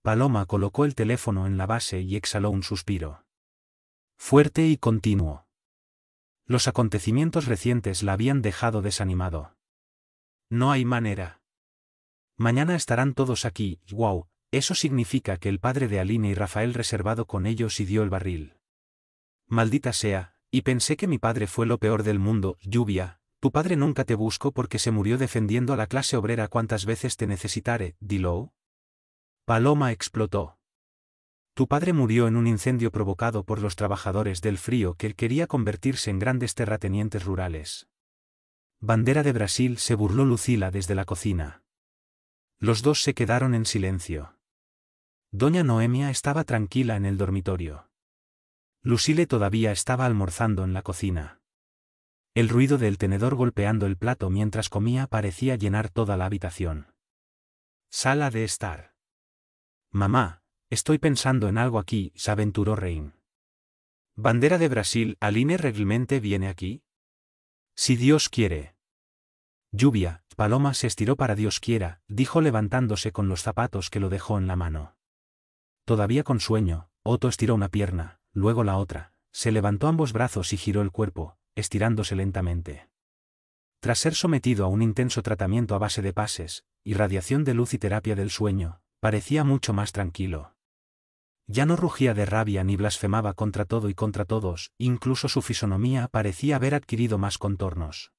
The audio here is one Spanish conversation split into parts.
Paloma colocó el teléfono en la base y exhaló un suspiro fuerte y continuo. Los acontecimientos recientes la habían dejado desanimado. No hay manera. Mañana estarán todos aquí. Wow, eso significa que el padre de Aline y Rafael reservado con ellos y dio el barril. Maldita sea, y pensé que mi padre fue lo peor del mundo. Lluvia, tu padre nunca te buscó porque se murió defendiendo a la clase obrera cuantas veces te necesitare, dilo. Paloma explotó. Tu padre murió en un incendio provocado por los trabajadores del frío que quería convertirse en grandes terratenientes rurales. Bandera de Brasil, se burló Lucila desde la cocina. Los dos se quedaron en silencio. Doña Noemia estaba tranquila en el dormitorio. Lucile todavía estaba almorzando en la cocina. El ruido del tenedor golpeando el plato mientras comía parecía llenar toda la habitación. Sala de estar. Mamá, estoy pensando en algo aquí, se aventuró Rein. Bandera de Brasil, ¿Aline realmente viene aquí? Si Dios quiere. Lluvia, Paloma se estiró para Dios quiera, dijo levantándose con los zapatos que lo dejó en la mano. Todavía con sueño, Otto estiró una pierna, luego la otra, se levantó ambos brazos y giró el cuerpo, estirándose lentamente. Tras ser sometido a un intenso tratamiento a base de pases, irradiación de luz y terapia del sueño, parecía mucho más tranquilo. Ya no rugía de rabia ni blasfemaba contra todo y contra todos, incluso su fisonomía parecía haber adquirido más contornos.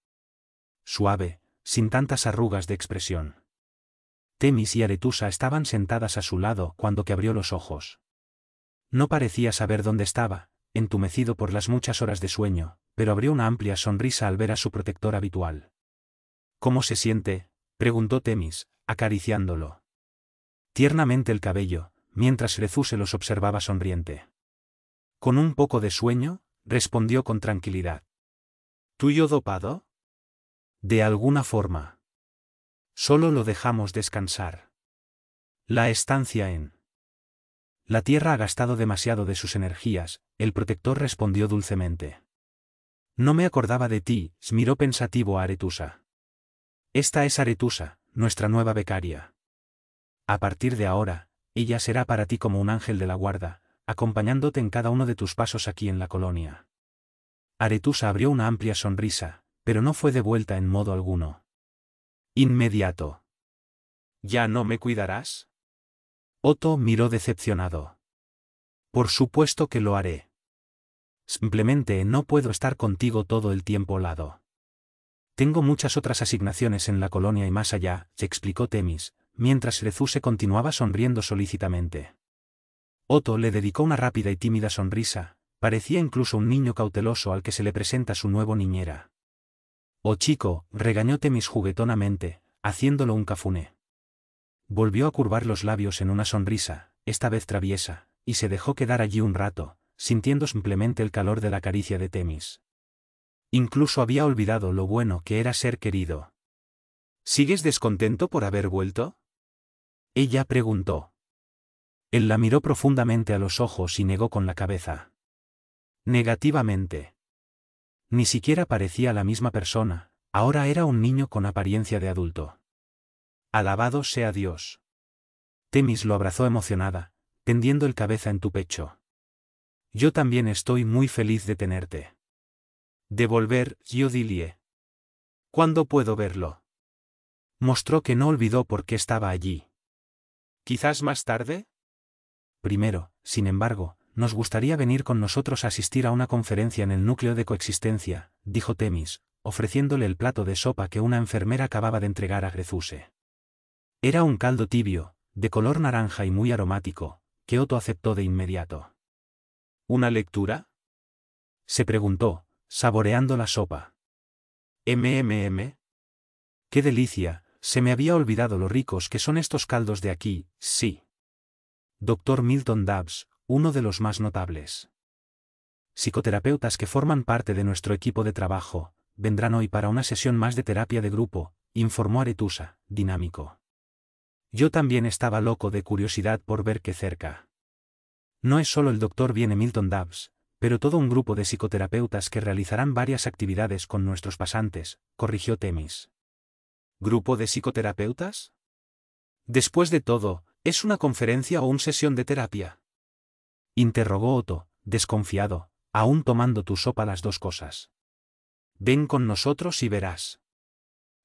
Suave, sin tantas arrugas de expresión. Temis y Aretusa estaban sentadas a su lado cuando que abrió los ojos. No parecía saber dónde estaba, entumecido por las muchas horas de sueño, pero abrió una amplia sonrisa al ver a su protector habitual. ¿Cómo se siente?, preguntó Temis, acariciándolo tiernamente el cabello, mientras Rezuse los observaba sonriente. Con un poco de sueño, respondió con tranquilidad. ¿Tuyo dopado? De alguna forma. Solo lo dejamos descansar. La estancia en la Tierra ha gastado demasiado de sus energías, el protector respondió dulcemente. No me acordaba de ti, miró pensativo a Aretusa. Esta es Aretusa, nuestra nueva becaria. A partir de ahora, ella será para ti como un ángel de la guarda, acompañándote en cada uno de tus pasos aquí en la colonia. Aretusa abrió una amplia sonrisa, pero no fue devuelta en modo alguno. Inmediato. ¿Ya no me cuidarás? Otto miró decepcionado. Por supuesto que lo haré. Simplemente no puedo estar contigo todo el tiempo lado. Tengo muchas otras asignaciones en la colonia y más allá, se explicó Temis, mientras Rezuse continuaba sonriendo solícitamente. Otto le dedicó una rápida y tímida sonrisa, parecía incluso un niño cauteloso al que se le presenta su nuevo niñera. Oh chico, regañó Temis juguetonamente, haciéndolo un cafuné. Volvió a curvar los labios en una sonrisa, esta vez traviesa, y se dejó quedar allí un rato, sintiendo simplemente el calor de la caricia de Temis. Incluso había olvidado lo bueno que era ser querido. ¿Sigues descontento por haber vuelto?, ella preguntó. Él la miró profundamente a los ojos y negó con la cabeza. Negativamente. Ni siquiera parecía la misma persona, ahora era un niño con apariencia de adulto. Alabado sea Dios. Temis lo abrazó emocionada, tendiendo el cabeza en tu pecho. Yo también estoy muy feliz de tenerte. De volver, Giodilie. ¿Cuándo puedo verlo? Mostró que no olvidó por qué estaba allí. ¿Quizás más tarde? Primero, sin embargo, nos gustaría venir con nosotros a asistir a una conferencia en el núcleo de coexistencia, dijo Temis, ofreciéndole el plato de sopa que una enfermera acababa de entregar a Rezuse. Era un caldo tibio, de color naranja y muy aromático, que Otto aceptó de inmediato. ¿Una lectura?, se preguntó, saboreando la sopa. ¡Qué delicia! Se me había olvidado lo ricos que son estos caldos de aquí, sí. Dr. Milton Dabbs, uno de los más notables psicoterapeutas que forman parte de nuestro equipo de trabajo, vendrán hoy para una sesión más de terapia de grupo, informó Aretusa, dinámico. Yo también estaba loco de curiosidad por ver qué cerca. No es solo el Dr. Milton Dabbs, pero todo un grupo de psicoterapeutas que realizarán varias actividades con nuestros pasantes, corrigió Temis. ¿Grupo de psicoterapeutas? Después de todo, ¿Es una conferencia o una sesión de terapia? Interrogó Otto, desconfiado, aún tomando tu sopa las dos cosas. Ven con nosotros y verás.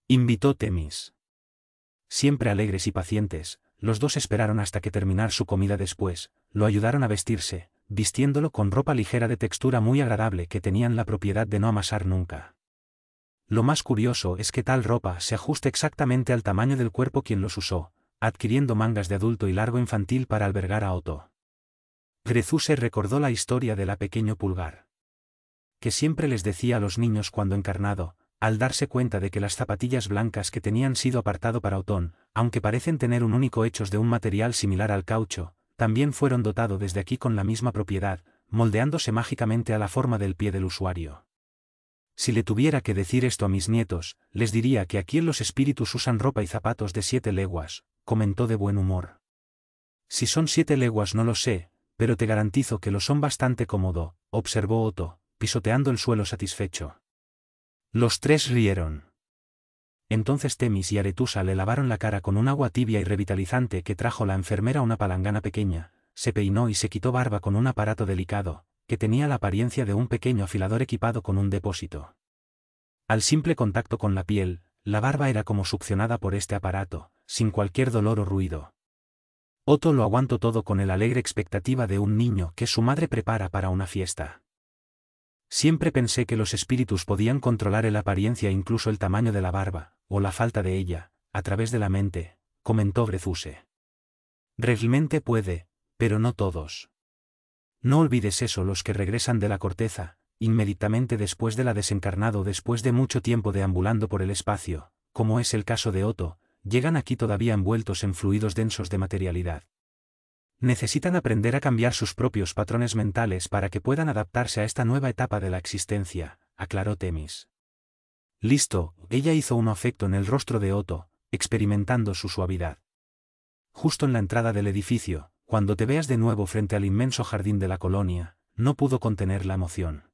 Invitó Temis. Siempre alegres y pacientes, los dos esperaron hasta que terminar su comida después, lo ayudaron a vestirse, vistiéndolo con ropa ligera de textura muy agradable que tenían la propiedad de no amasar nunca. Lo más curioso es que tal ropa se ajusta exactamente al tamaño del cuerpo quien los usó, adquiriendo mangas de adulto y largo infantil para albergar a Otto. Grezuse recordó la historia de la pequeño pulgar. Que siempre les decía a los niños cuando encarnado, al darse cuenta de que las zapatillas blancas que tenían sido apartado para Otón, aunque parecen tener un único hechos de un material similar al caucho, también fueron dotado desde aquí con la misma propiedad, moldeándose mágicamente a la forma del pie del usuario. Si le tuviera que decir esto a mis nietos, les diría que aquí los espíritus usan ropa y zapatos de 7 leguas, comentó de buen humor. Si son 7 leguas no lo sé, pero te garantizo que lo son bastante cómodo, observó Otto, pisoteando el suelo satisfecho. Los tres rieron. Entonces Temis y Aretusa le lavaron la cara con un agua tibia y revitalizante que trajo la enfermera una palangana pequeña, se peinó y se quitó barba con un aparato delicado, que tenía la apariencia de un pequeño afilador equipado con un depósito. Al simple contacto con la piel, la barba era como succionada por este aparato, sin cualquier dolor o ruido. Otto lo aguantó todo con el alegre expectativa de un niño que su madre prepara para una fiesta. Siempre pensé que los espíritus podían controlar la apariencia e incluso el tamaño de la barba, o la falta de ella, a través de la mente, comentó Grezuse. Realmente puede, pero no todos. No olvides eso los que regresan de la corteza, inmediatamente después de la desencarnado o después de mucho tiempo deambulando por el espacio, como es el caso de Otto, llegan aquí todavía envueltos en fluidos densos de materialidad. Necesitan aprender a cambiar sus propios patrones mentales para que puedan adaptarse a esta nueva etapa de la existencia, aclaró Temis. Listo, ella hizo un afecto en el rostro de Otto, experimentando su suavidad. Justo en la entrada del edificio, cuando te veas de nuevo frente al inmenso jardín de la colonia, no pudo contener la emoción.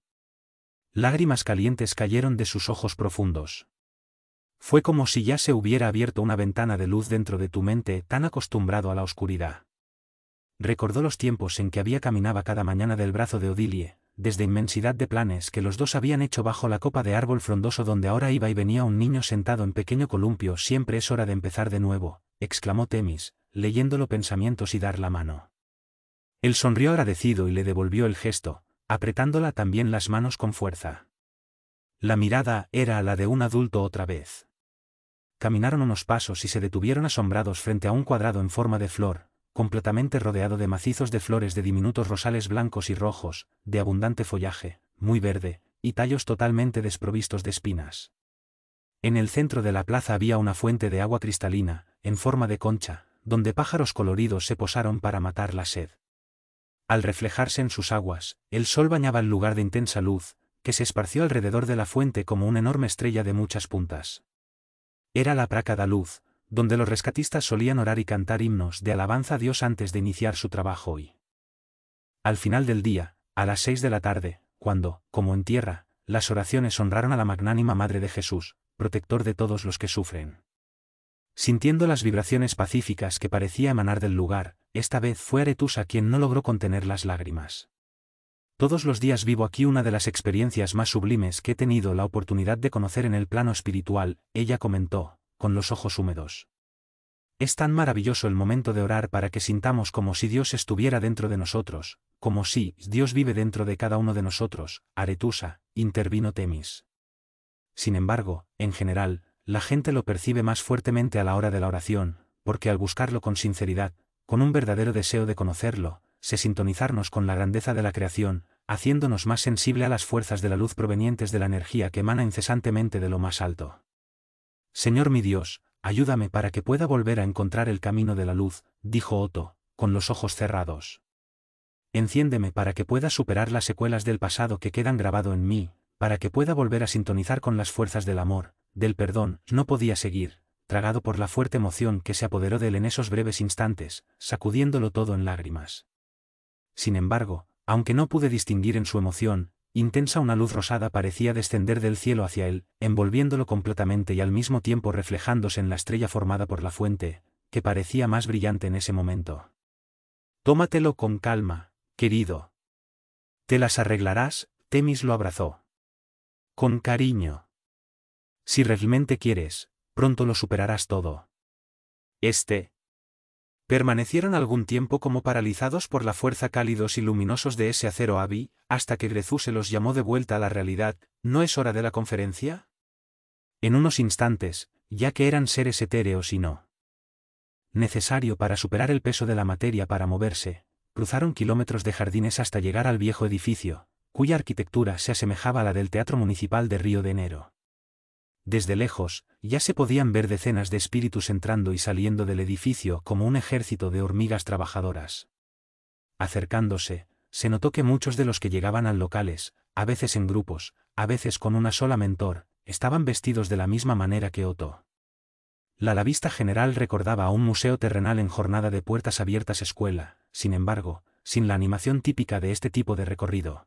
Lágrimas calientes cayeron de sus ojos profundos. Fue como si ya se hubiera abierto una ventana de luz dentro de tu mente tan acostumbrado a la oscuridad. Recordó los tiempos en que había caminado cada mañana del brazo de Odilie, desde inmensidad de planes que los dos habían hecho bajo la copa de árbol frondoso donde ahora iba y venía un niño sentado en pequeño columpio. Siempre es hora de empezar de nuevo, exclamó Temis, leyéndolo pensamientos y dar la mano. Él sonrió agradecido y le devolvió el gesto, apretándola también las manos con fuerza. La mirada era la de un adulto otra vez. Caminaron unos pasos y se detuvieron asombrados frente a un cuadrado en forma de flor, completamente rodeado de macizos de flores de diminutos rosales blancos y rojos, de abundante follaje, muy verde, y tallos totalmente desprovistos de espinas. En el centro de la plaza había una fuente de agua cristalina, en forma de concha, donde pájaros coloridos se posaron para matar la sed. Al reflejarse en sus aguas, el sol bañaba el lugar de intensa luz, que se esparció alrededor de la fuente como una enorme estrella de muchas puntas. Era la Praca da Luz, donde los rescatistas solían orar y cantar himnos de alabanza a Dios antes de iniciar su trabajo y. Al final del día, a las 6 de la tarde, cuando, como en tierra, las oraciones honraron a la magnánima Madre de Jesús, protector de todos los que sufren. Sintiendo las vibraciones pacíficas que parecía emanar del lugar, esta vez fue Aretusa quien no logró contener las lágrimas. Todos los días vivo aquí una de las experiencias más sublimes que he tenido la oportunidad de conocer en el plano espiritual, ella comentó, con los ojos húmedos. Es tan maravilloso el momento de orar para que sintamos como si Dios estuviera dentro de nosotros, como si Dios vive dentro de cada uno de nosotros, Aretusa, intervino Temis. Sin embargo, en general, la gente lo percibe más fuertemente a la hora de la oración, porque al buscarlo con sinceridad, con un verdadero deseo de conocerlo, se sintonizarnos con la grandeza de la creación, haciéndonos más sensible a las fuerzas de la luz provenientes de la energía que emana incesantemente de lo más alto. Señor mi Dios, ayúdame para que pueda volver a encontrar el camino de la luz, dijo Otto, con los ojos cerrados. Enciéndeme para que pueda superar las secuelas del pasado que quedan grabado en mí, para que pueda volver a sintonizar con las fuerzas del amor, del perdón. No podía seguir, tragado por la fuerte emoción que se apoderó de él en esos breves instantes, sacudiéndolo todo en lágrimas. Sin embargo, aunque no pude distinguir en su emoción, intensa una luz rosada parecía descender del cielo hacia él, envolviéndolo completamente y al mismo tiempo reflejándose en la estrella formada por la fuente, que parecía más brillante en ese momento. Tómatelo con calma, querido. Te las arreglarás. Temis lo abrazó. Con cariño. Si realmente quieres, pronto lo superarás todo. Permanecieron algún tiempo como paralizados por la fuerza cálidos y luminosos de ese acero Abi, hasta que Grezú se los llamó de vuelta a la realidad. ¿No es hora de la conferencia? En unos instantes, ya que eran seres etéreos y no necesario para superar el peso de la materia para moverse, cruzaron kilómetros de jardines hasta llegar al viejo edificio, cuya arquitectura se asemejaba a la del Teatro Municipal de Río de Enero. Desde lejos, ya se podían ver decenas de espíritus entrando y saliendo del edificio como un ejército de hormigas trabajadoras. Acercándose, se notó que muchos de los que llegaban al locales, a veces en grupos, a veces con una sola mentor, estaban vestidos de la misma manera que Otto. La vista general recordaba a un museo terrenal en jornada de puertas abiertas escuela, sin embargo, sin la animación típica de este tipo de recorrido.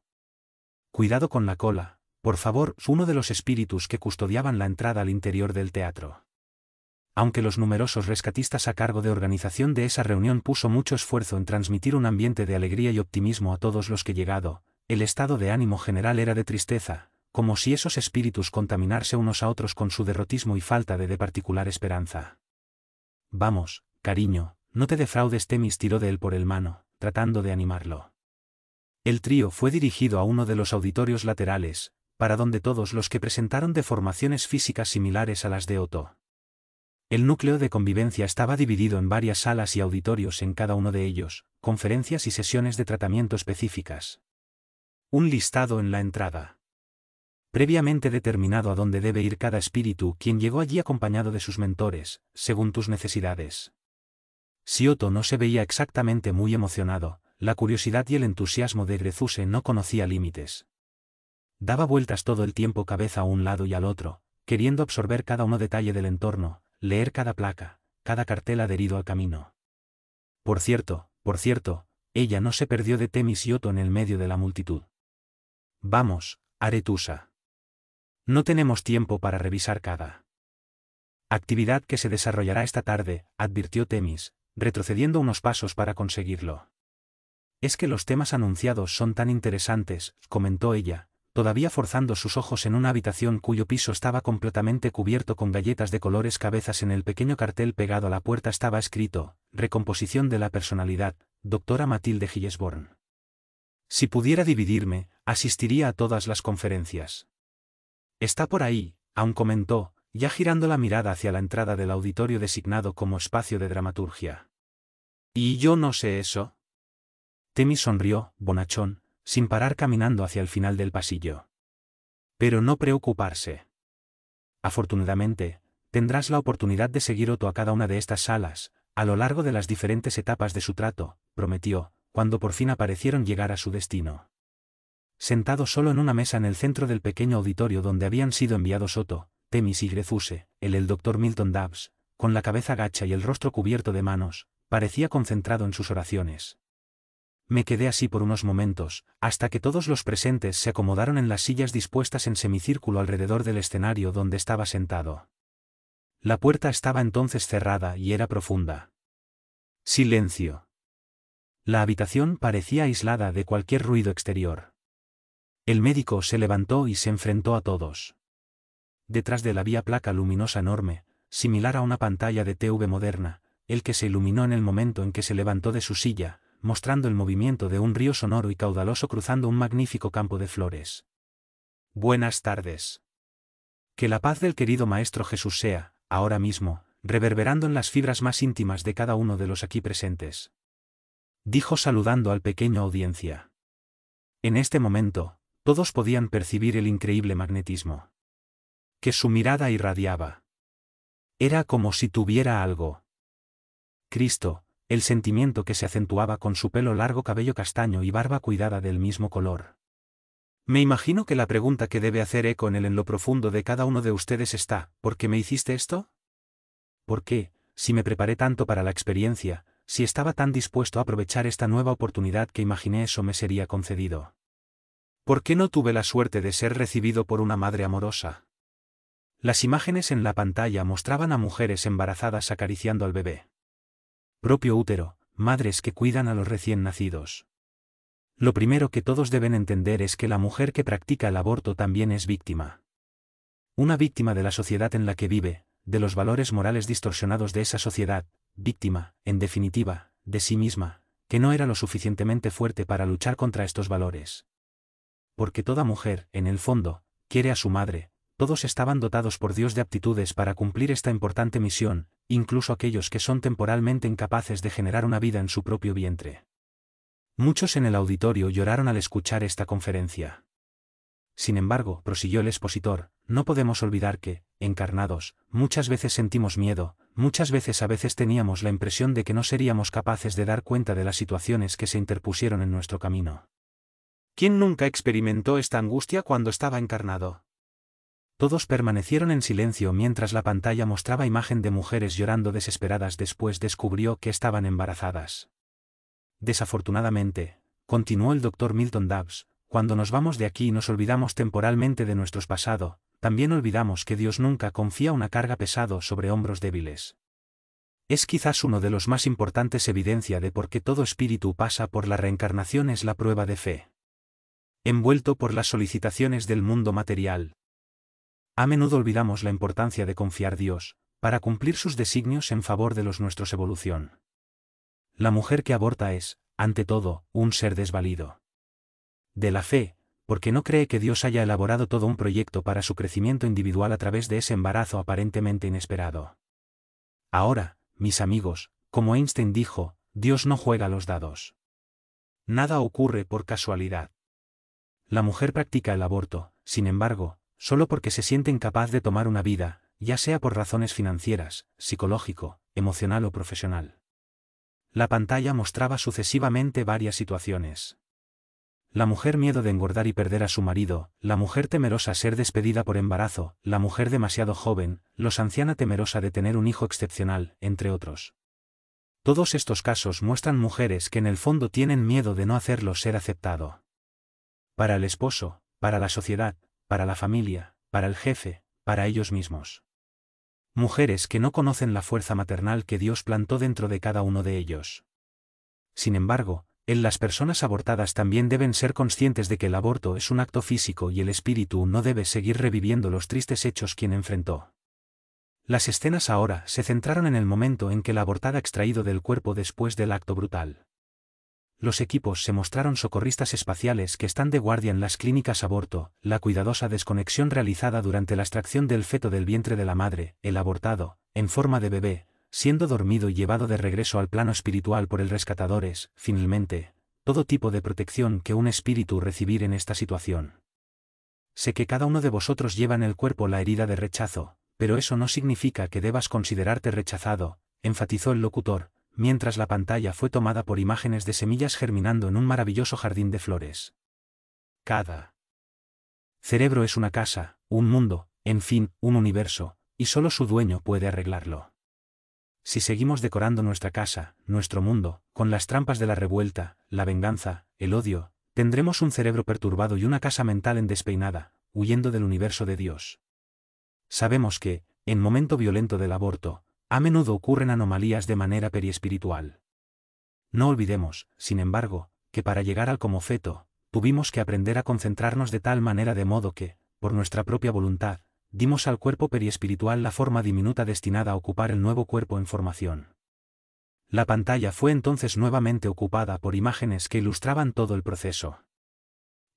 Cuidado con la cola, por favor, uno de los espíritus que custodiaban la entrada al interior del teatro. Aunque los numerosos rescatistas a cargo de organización de esa reunión puso mucho esfuerzo en transmitir un ambiente de alegría y optimismo a todos los que llegado, el estado de ánimo general era de tristeza, como si esos espíritus contaminarse unos a otros con su derrotismo y falta de particular esperanza. Vamos, cariño, no te defraudes. Temis tiró de él por el mano, tratando de animarlo. El trío fue dirigido a uno de los auditorios laterales, para donde todos los que presentaron deformaciones físicas similares a las de Otto. El núcleo de convivencia estaba dividido en varias salas y auditorios, en cada uno de ellos, conferencias y sesiones de tratamiento específicas. Un listado en la entrada. Previamente determinado a dónde debe ir cada espíritu, quien llegó allí acompañado de sus mentores, según tus necesidades. Si Otto no se veía exactamente muy emocionado, la curiosidad y el entusiasmo de Grezuse no conocía límites. Daba vueltas todo el tiempo cabeza a un lado y al otro, queriendo absorber cada detalle del entorno, leer cada placa, cada cartel adherido al camino. Por cierto, ella no se perdió de Temis y Otto en el medio de la multitud. Vamos, Aretusa. No tenemos tiempo para revisar cada actividad que se desarrollará esta tarde, advirtió Temis, retrocediendo unos pasos para conseguirlo. Es que los temas anunciados son tan interesantes, comentó ella, todavía forzando sus ojos en una habitación cuyo piso estaba completamente cubierto con galletas de colores cabezas. En el pequeño cartel pegado a la puerta estaba escrito: recomposición de la personalidad, doctora Matilde Gillesborn. Si pudiera dividirme, asistiría a todas las conferencias. Está por ahí, aún comentó, ya girando la mirada hacia la entrada del auditorio designado como espacio de dramaturgia. ¿Y yo no sé eso? Temis sonrió, bonachón, sin parar caminando hacia el final del pasillo. Pero no preocuparse. Afortunadamente, tendrás la oportunidad de seguir Otto a cada una de estas salas, a lo largo de las diferentes etapas de su trato, prometió, cuando por fin aparecieron llegar a su destino. Sentado solo en una mesa en el centro del pequeño auditorio donde habían sido enviados Otto, Temis y Grezuse, el doctor Milton Dabbs, con la cabeza gacha y el rostro cubierto de manos, parecía concentrado en sus oraciones. Me quedé así por unos momentos, hasta que todos los presentes se acomodaron en las sillas dispuestas en semicírculo alrededor del escenario donde estaba sentado. La puerta estaba entonces cerrada y era profunda. Silencio. La habitación parecía aislada de cualquier ruido exterior. El médico se levantó y se enfrentó a todos. Detrás de él había placa luminosa enorme, similar a una pantalla de TV moderna, el que se iluminó en el momento en que se levantó de su silla, mostrando el movimiento de un río sonoro y caudaloso cruzando un magnífico campo de flores. Buenas tardes. Que la paz del querido Maestro Jesús sea, ahora mismo, reverberando en las fibras más íntimas de cada uno de los aquí presentes. Dijo saludando al pequeño audiencia. En este momento, todos podían percibir el increíble magnetismo que su mirada irradiaba. Era como si tuviera algo. Cristo, el sentimiento que se acentuaba con su pelo largo, cabello castaño y barba cuidada del mismo color. Me imagino que la pregunta que debe hacer eco en lo profundo de cada uno de ustedes está: ¿por qué me hiciste esto? ¿Por qué, si me preparé tanto para la experiencia, si estaba tan dispuesto a aprovechar esta nueva oportunidad que imaginé, eso me sería concedido? ¿Por qué no tuve la suerte de ser recibido por una madre amorosa? Las imágenes en la pantalla mostraban a mujeres embarazadas acariciando al bebé. propio útero, madres que cuidan a los recién nacidos. Lo primero que todos deben entender es que la mujer que practica el aborto también es víctima. Una víctima de la sociedad en la que vive, de los valores morales distorsionados de esa sociedad, víctima, en definitiva, de sí misma, que no era lo suficientemente fuerte para luchar contra estos valores. Porque toda mujer, en el fondo, quiere a su madre, todos estaban dotados por Dios de aptitudes para cumplir esta importante misión, incluso aquellos que son temporalmente incapaces de generar una vida en su propio vientre. Muchos en el auditorio lloraron al escuchar esta conferencia. Sin embargo, prosiguió el expositor, no podemos olvidar que, encarnados, muchas veces sentimos miedo, muchas veces teníamos la impresión de que no seríamos capaces de dar cuenta de las situaciones que se interpusieron en nuestro camino. ¿Quién nunca experimentó esta angustia cuando estaba encarnado? Todos permanecieron en silencio mientras la pantalla mostraba imagen de mujeres llorando desesperadas. Después descubrió que estaban embarazadas. Desafortunadamente, continuó el Dr. Milton Dabbs, cuando nos vamos de aquí y nos olvidamos temporalmente de nuestro pasado, también olvidamos que Dios nunca confía una carga pesada sobre hombros débiles. Es quizás uno de los más importantes evidencia de por qué todo espíritu pasa por la reencarnación es la prueba de fe. Envuelto por las solicitaciones del mundo material. A menudo olvidamos la importancia de confiar en Dios, para cumplir sus designios en favor de nuestra evolución. La mujer que aborta es, ante todo, un ser desvalido. De la fe, porque no cree que Dios haya elaborado todo un proyecto para su crecimiento individual a través de ese embarazo aparentemente inesperado. Ahora, mis amigos, como Einstein dijo, Dios no juega los dados. Nada ocurre por casualidad. La mujer practica el aborto, sin embargo, solo porque se siente incapaz de tomar una vida, ya sea por razones financieras, psicológico, emocional o profesional. La pantalla mostraba sucesivamente varias situaciones. La mujer miedo de engordar y perder a su marido, la mujer temerosa ser despedida por embarazo, la mujer demasiado joven, los anciana temerosa de tener un hijo excepcional, entre otros. Todos estos casos muestran mujeres que en el fondo tienen miedo de no hacerlo ser aceptado. Para el esposo, para la sociedad, para la familia, para el jefe, para ellos mismos. Mujeres que no conocen la fuerza maternal que Dios plantó dentro de cada uno de ellos. Sin embargo, las personas abortadas también deben ser conscientes de que el aborto es un acto físico y el espíritu no debe seguir reviviendo los tristes hechos quien enfrentó. Las escenas ahora se centraron en el momento en que la abortada extraído del cuerpo después del acto brutal. Los equipos se mostraron socorristas espaciales que están de guardia en las clínicas aborto, la cuidadosa desconexión realizada durante la extracción del feto del vientre de la madre, el abortado, en forma de bebé, siendo dormido y llevado de regreso al plano espiritual por el rescatadores, finalmente, todo tipo de protección que un espíritu recibir en esta situación. Sé que cada uno de vosotros lleva en el cuerpo la herida de rechazo, pero eso no significa que debas considerarte rechazado, enfatizó el locutor, mientras la pantalla fue tomada por imágenes de semillas germinando en un maravilloso jardín de flores. Cada cerebro es una casa, un mundo, en fin, un universo, y solo su dueño puede arreglarlo. Si seguimos decorando nuestra casa, nuestro mundo, con las trampas de la revuelta, la venganza, el odio, tendremos un cerebro perturbado y una casa mental despeinada, huyendo del universo de Dios. Sabemos que, en momento violento del aborto, a menudo ocurren anomalías de manera periespiritual. No olvidemos, sin embargo, que para llegar al como feto, tuvimos que aprender a concentrarnos de tal manera de modo que, por nuestra propia voluntad, dimos al cuerpo periespiritual la forma diminuta destinada a ocupar el nuevo cuerpo en formación. La pantalla fue entonces nuevamente ocupada por imágenes que ilustraban todo el proceso.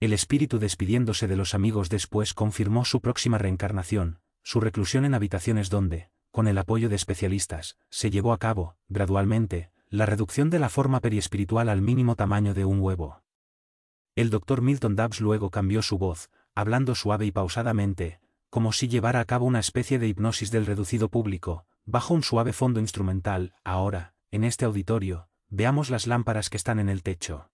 El espíritu despidiéndose de los amigos después confirmó su próxima reencarnación, su reclusión en habitaciones donde, con el apoyo de especialistas, se llevó a cabo, gradualmente, la reducción de la forma periespiritual al mínimo tamaño de un huevo. El Dr. Milton Dabbs luego cambió su voz, hablando suave y pausadamente, como si llevara a cabo una especie de hipnosis del reducido público, bajo un suave fondo instrumental. Ahora, en este auditorio, veamos las lámparas que están en el techo.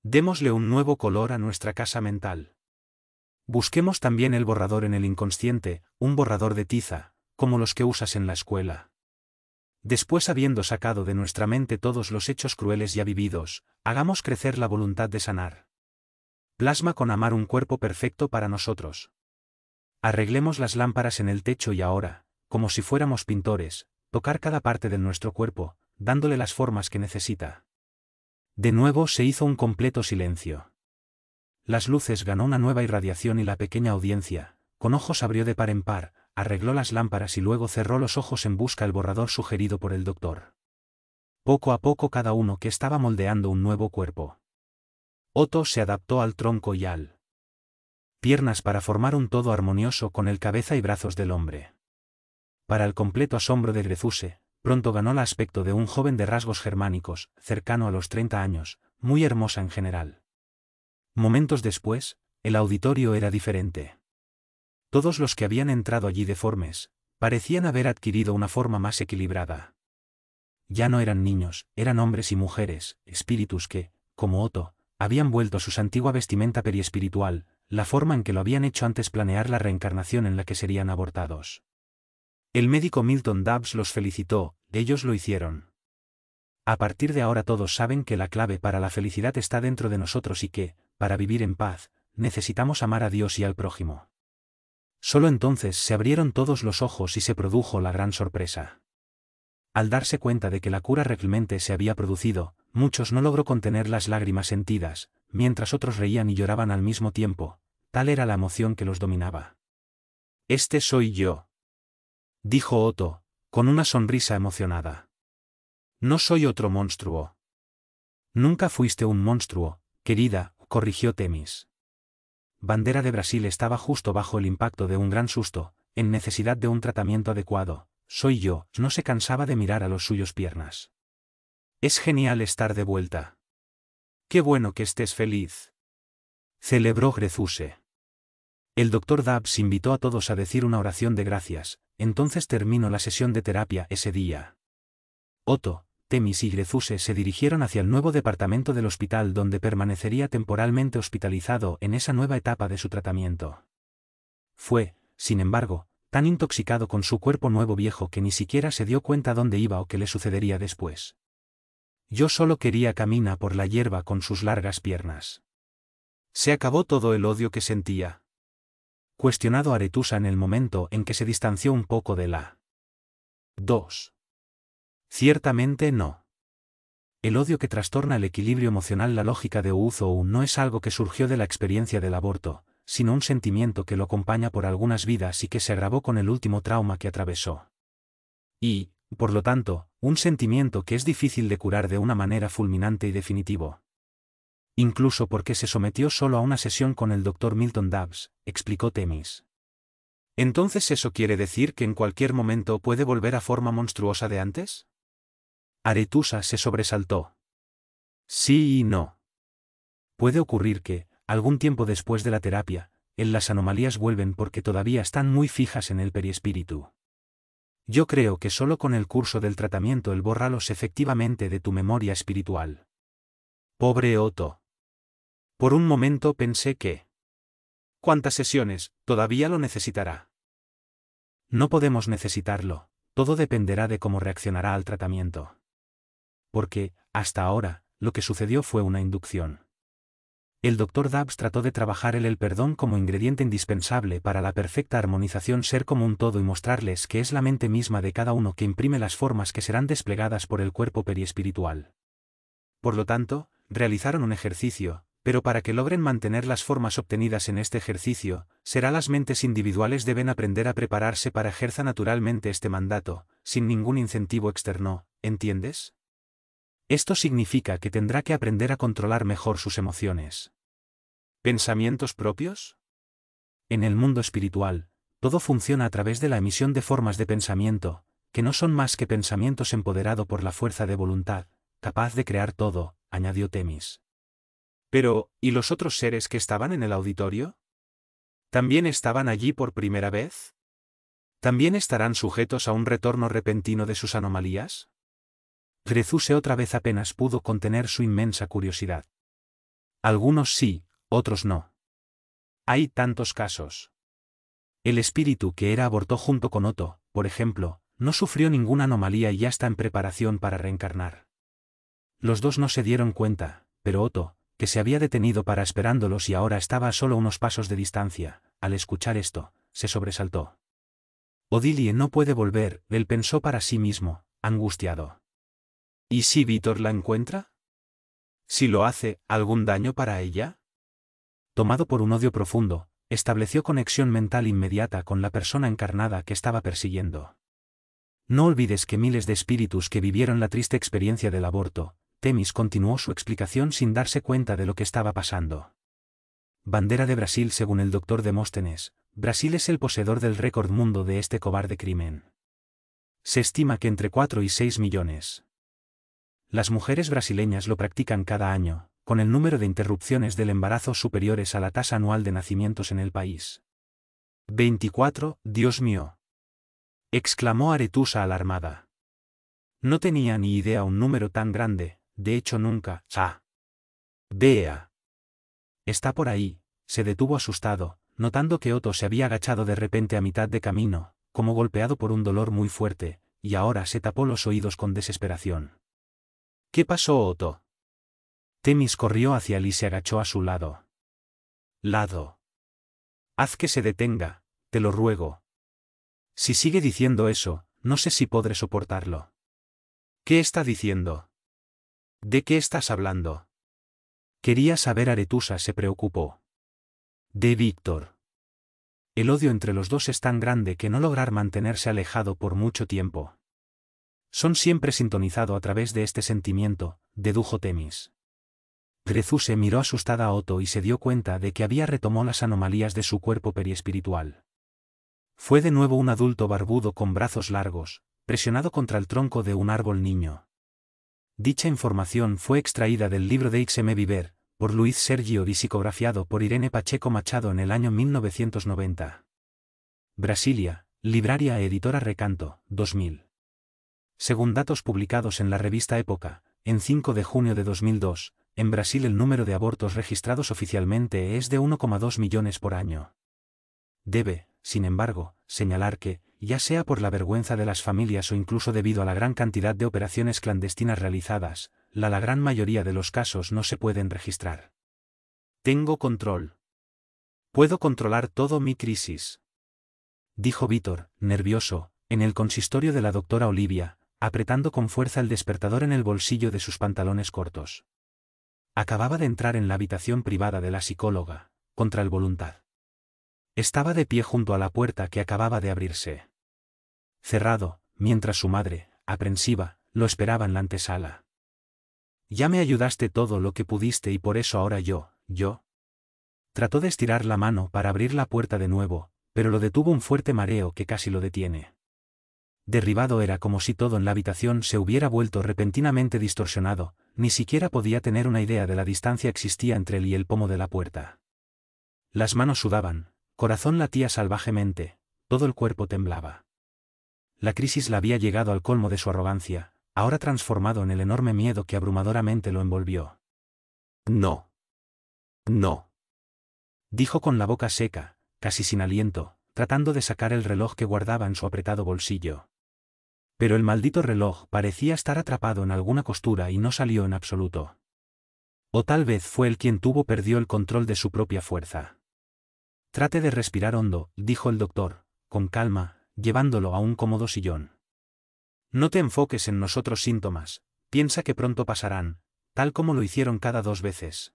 Démosle un nuevo color a nuestra casa mental. Busquemos también el borrador en el inconsciente, un borrador de tiza, como los que usas en la escuela. Después, habiendo sacado de nuestra mente todos los hechos crueles ya vividos, hagamos crecer la voluntad de sanar. Plasma con amar un cuerpo perfecto para nosotros. Arreglemos las lámparas en el techo y ahora, como si fuéramos pintores, tocar cada parte de nuestro cuerpo, dándole las formas que necesita. De nuevo se hizo un completo silencio. Las luces ganó una nueva irradiación y la pequeña audiencia, con ojos abrió de par en par, arregló las lámparas y luego cerró los ojos en busca del borrador sugerido por el doctor. Poco a poco cada uno que estaba moldeando un nuevo cuerpo. Otto se adaptó al tronco y al piernas para formar un todo armonioso con el cabeza y brazos del hombre. Para el completo asombro de Grezuse, pronto ganó el aspecto de un joven de rasgos germánicos, cercano a los 30 años, muy hermosa en general. Momentos después, el auditorio era diferente. Todos los que habían entrado allí deformes, parecían haber adquirido una forma más equilibrada. Ya no eran niños, eran hombres y mujeres, espíritus que, como Otto, habían vuelto a su antigua vestimenta periespiritual, la forma en que lo habían hecho antes planear la reencarnación en la que serían abortados. El médico Milton Dabbs los felicitó, ellos lo hicieron. A partir de ahora todos saben que la clave para la felicidad está dentro de nosotros y que, para vivir en paz, necesitamos amar a Dios y al prójimo. Solo entonces se abrieron todos los ojos y se produjo la gran sorpresa. Al darse cuenta de que la cura realmente se había producido, muchos no logró contener las lágrimas sentidas, mientras otros reían y lloraban al mismo tiempo, tal era la emoción que los dominaba. «Este soy yo», dijo Otto, con una sonrisa emocionada. «No soy otro monstruo». «Nunca fuiste un monstruo, querida», corrigió Temis. Bandera de Brasil estaba justo bajo el impacto de un gran susto, en necesidad de un tratamiento adecuado. «Soy yo», no se cansaba de mirar a los suyos piernas. «Es genial estar de vuelta». «Qué bueno que estés feliz», celebró Grezuse. El doctor Dabbs invitó a todos a decir una oración de gracias, entonces terminó la sesión de terapia ese día. Otto, Temis y Grezuse se dirigieron hacia el nuevo departamento del hospital donde permanecería temporalmente hospitalizado en esa nueva etapa de su tratamiento. Fue, sin embargo, tan intoxicado con su cuerpo nuevo viejo que ni siquiera se dio cuenta dónde iba o qué le sucedería después. Yo solo quería caminar por la hierba con sus largas piernas. Se acabó todo el odio que sentía. Cuestionado Aretusa en el momento en que se distanció un poco de la 2. Ciertamente no. El odio que trastorna el equilibrio emocional. La lógica de Ouzou no es algo que surgió de la experiencia del aborto, sino un sentimiento que lo acompaña por algunas vidas y que se agravó con el último trauma que atravesó. Y, por lo tanto, un sentimiento que es difícil de curar de una manera fulminante y definitivo. Incluso porque se sometió solo a una sesión con el Dr. Milton Dabbs, explicó Temis. ¿Entonces eso quiere decir que en cualquier momento puede volver a forma monstruosa de antes? Aretusa se sobresaltó. Sí y no. Puede ocurrir que, algún tiempo después de la terapia, las anomalías vuelven porque todavía están muy fijas en el perispíritu. Yo creo que solo con el curso del tratamiento bórralos efectivamente de tu memoria espiritual. Pobre Otto. Por un momento pensé que... ¿Cuántas sesiones? Todavía lo necesitará. No podemos necesitarlo, todo dependerá de cómo reaccionará al tratamiento. Porque, hasta ahora, lo que sucedió fue una inducción. El Dr. Dabbs trató de trabajar el perdón como ingrediente indispensable para la perfecta armonización, ser como un todo y mostrarles que es la mente misma de cada uno que imprime las formas que serán desplegadas por el cuerpo periespiritual. Por lo tanto, realizaron un ejercicio, pero para que logren mantener las formas obtenidas en este ejercicio, las mentes individuales deben aprender a prepararse para ejercer naturalmente este mandato, sin ningún incentivo externo, ¿entiendes? Esto significa que tendrá que aprender a controlar mejor sus emociones. ¿Pensamientos propios? En el mundo espiritual, todo funciona a través de la emisión de formas de pensamiento, que no son más que pensamientos empoderados por la fuerza de voluntad, capaz de crear todo, añadió Temis. Pero, ¿y los otros seres que estaban en el auditorio? ¿También estaban allí por primera vez? ¿También estarán sujetos a un retorno repentino de sus anomalías? Grezuse otra vez apenas pudo contener su inmensa curiosidad. Algunos sí, otros no. Hay tantos casos. El espíritu que abortó junto con Otto, por ejemplo, no sufrió ninguna anomalía y ya está en preparación para reencarnar. Los dos no se dieron cuenta, pero Otto, que se había detenido para esperándolos y ahora estaba a solo unos pasos de distancia, al escuchar esto, se sobresaltó. Odilie no puede volver, él pensó para sí mismo, angustiado. ¿Y si Víctor la encuentra? Si lo hace, ¿algún daño para ella? Tomado por un odio profundo, estableció conexión mental inmediata con la persona encarnada que estaba persiguiendo. No olvides que miles de espíritus que vivieron la triste experiencia del aborto, Temis continuó su explicación sin darse cuenta de lo que estaba pasando. Bandera de Brasil. Según el doctor Demóstenes, Brasil es el poseedor del récord mundo de este cobarde crimen. Se estima que entre 4 y 6 millones. Las mujeres brasileñas lo practican cada año, con el número de interrupciones del embarazo superiores a la tasa anual de nacimientos en el país. 24, Dios mío. Exclamó Aretusa alarmada. No tenía ni idea un número tan grande, de hecho nunca. Vea. Está por ahí. Se detuvo asustado, notando que Otto se había agachado de repente a mitad de camino, como golpeado por un dolor muy fuerte, y ahora se tapó los oídos con desesperación. ¿Qué pasó, Otto? Temis corrió hacia él y se agachó a su lado. Haz que se detenga, te lo ruego. Si sigue diciendo eso, no sé si podré soportarlo. ¿Qué está diciendo? ¿De qué estás hablando? Quería saber. Aretusa se preocupó. De Víctor. El odio entre los dos es tan grande que no lograr mantenerse alejado por mucho tiempo. Son siempre sintonizado a través de este sentimiento, dedujo Temis. Drezuse miró asustada a Otto y se dio cuenta de que había retomó las anomalías de su cuerpo periespiritual. Fue de nuevo un adulto barbudo con brazos largos, presionado contra el tronco de un árbol niño. Dicha información fue extraída del libro de Ixeme Viver, por Luis Sergio y psicografiado por Irene Pacheco Machado en el año 1990. Brasilia, Libraria Editora Recanto, 2000. Según datos publicados en la revista Época, en 5 de junio de 2002, en Brasil el número de abortos registrados oficialmente es de 1,2 millones por año. Debe, sin embargo, señalar que, ya sea por la vergüenza de las familias o incluso debido a la gran cantidad de operaciones clandestinas realizadas, la gran mayoría de los casos no se pueden registrar. Tengo control. Puedo controlar todo mi crisis. Dijo Víctor, nervioso, en el consistorio de la doctora Olivia, apretando con fuerza el despertador en el bolsillo de sus pantalones cortos. Acababa de entrar en la habitación privada de la psicóloga, contra el voluntad. Estaba de pie junto a la puerta que acababa de abrirse. Cerrado, mientras su madre, aprensiva, lo esperaba en la antesala. Ya me ayudaste todo lo que pudiste y por eso ahora yo. Trató de estirar la mano para abrir la puerta de nuevo, pero lo detuvo un fuerte mareo que casi lo detiene. Derribado era como si todo en la habitación se hubiera vuelto repentinamente distorsionado, ni siquiera podía tener una idea de la distancia existía entre él y el pomo de la puerta. Las manos sudaban, corazón latía salvajemente, todo el cuerpo temblaba. La crisis la había llegado al colmo de su arrogancia, ahora transformado en el enorme miedo que abrumadoramente lo envolvió. No. Dijo con la boca seca, casi sin aliento, tratando de sacar el reloj que guardaba en su apretado bolsillo. Pero el maldito reloj parecía estar atrapado en alguna costura y no salió en absoluto. O tal vez fue él quien perdió el control de su propia fuerza. Trate de respirar hondo, dijo el doctor, con calma, llevándolo a un cómodo sillón. No te enfoques en los otros síntomas, piensa que pronto pasarán, tal como lo hicieron cada 2 veces.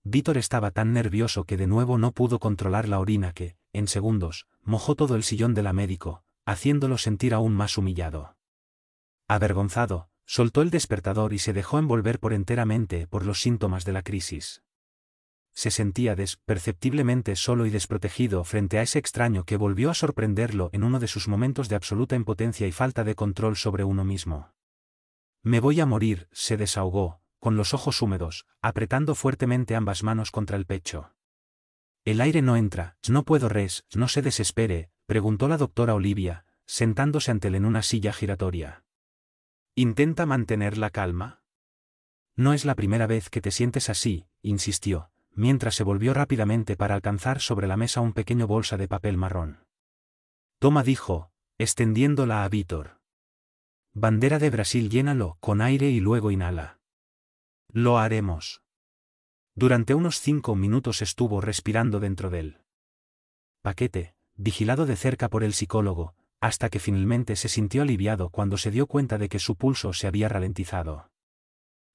Víctor estaba tan nervioso que de nuevo no pudo controlar la orina que, en segundos, mojó todo el sillón de la médico, haciéndolo sentir aún más humillado. Avergonzado, soltó el despertador y se dejó envolver enteramente por los síntomas de la crisis. Se sentía perceptiblemente solo y desprotegido frente a ese extraño que volvió a sorprenderlo en uno de sus momentos de absoluta impotencia y falta de control sobre uno mismo. Me voy a morir, se desahogó, con los ojos húmedos, apretando fuertemente ambas manos contra el pecho. El aire no entra, no puedo no se desespere, preguntó la doctora Olivia, sentándose ante él en una silla giratoria. ¿Intenta mantener la calma? No es la primera vez que te sientes así, insistió, mientras se volvió rápidamente para alcanzar sobre la mesa un pequeño bolsa de papel marrón. Toma, dijo, extendiéndola a Víctor. Bandera de Brasil, llénalo con aire y luego inhala. Lo haremos. Durante unos 5 minutos estuvo respirando dentro del paquete, vigilado de cerca por el psicólogo, hasta que finalmente se sintió aliviado cuando se dio cuenta de que su pulso se había ralentizado.